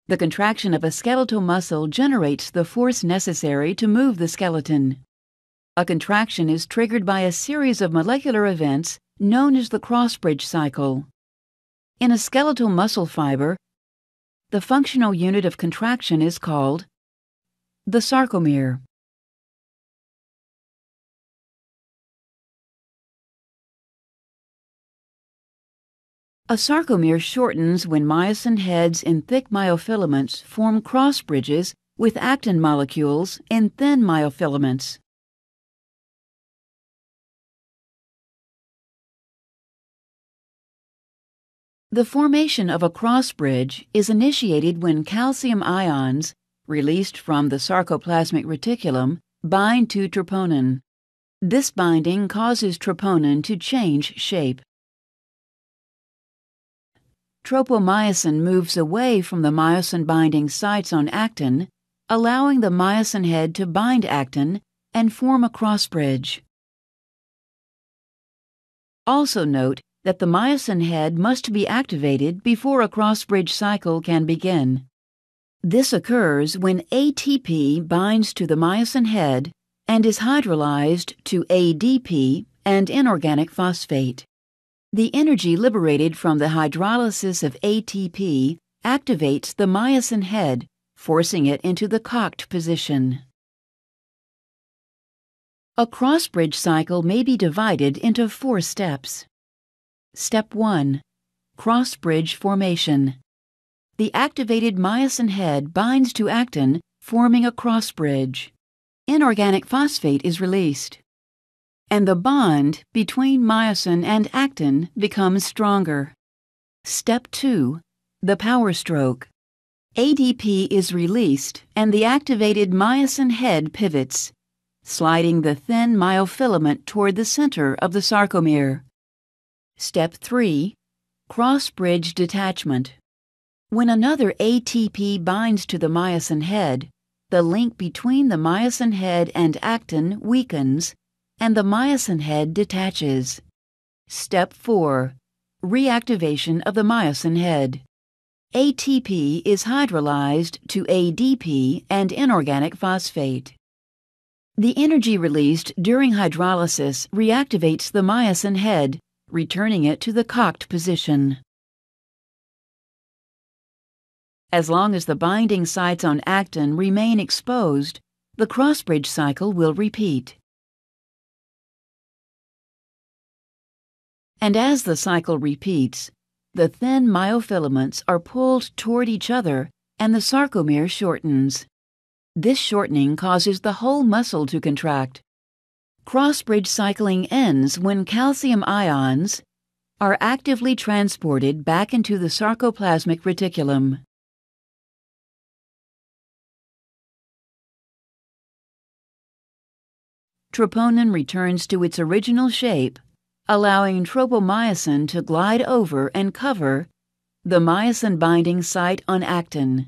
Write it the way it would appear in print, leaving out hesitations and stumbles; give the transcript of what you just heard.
The contraction of a skeletal muscle generates the force necessary to move the skeleton. A contraction is triggered by a series of molecular events known as the cross-bridge cycle. In a skeletal muscle fiber, the functional unit of contraction is called the sarcomere. A sarcomere shortens when myosin heads in thick myofilaments form cross bridges with actin molecules in thin myofilaments. The formation of a cross bridge is initiated when calcium ions, released from the sarcoplasmic reticulum, bind to troponin. This binding causes troponin to change shape. Tropomyosin moves away from the myosin-binding sites on actin, allowing the myosin head to bind actin and form a cross-bridge. Also note that the myosin head must be activated before a cross-bridge cycle can begin. This occurs when ATP binds to the myosin head and is hydrolyzed to ADP and inorganic phosphate. The energy liberated from the hydrolysis of ATP activates the myosin head, forcing it into the cocked position. A cross-bridge cycle may be divided into 4 steps. Step 1. Cross-bridge formation. The activated myosin head binds to actin, forming a cross-bridge. Inorganic phosphate is released, and the bond between myosin and actin becomes stronger. Step 2. The power stroke. ADP is released and the activated myosin head pivots, sliding the thin myofilament toward the center of the sarcomere. Step 3. Cross-bridge detachment. When another ATP binds to the myosin head, the link between the myosin head and actin weakens, and the myosin head detaches. Step 4. Reactivation of the myosin head. ATP is hydrolyzed to ADP and inorganic phosphate. The energy released during hydrolysis reactivates the myosin head, returning it to the cocked position. As long as the binding sites on actin remain exposed, the cross-bridge cycle will repeat. And as the cycle repeats, the thin myofilaments are pulled toward each other and the sarcomere shortens. This shortening causes the whole muscle to contract. Cross-bridge cycling ends when calcium ions are actively transported back into the sarcoplasmic reticulum. Troponin returns to its original shape, allowing tropomyosin to glide over and cover the myosin-binding site on actin.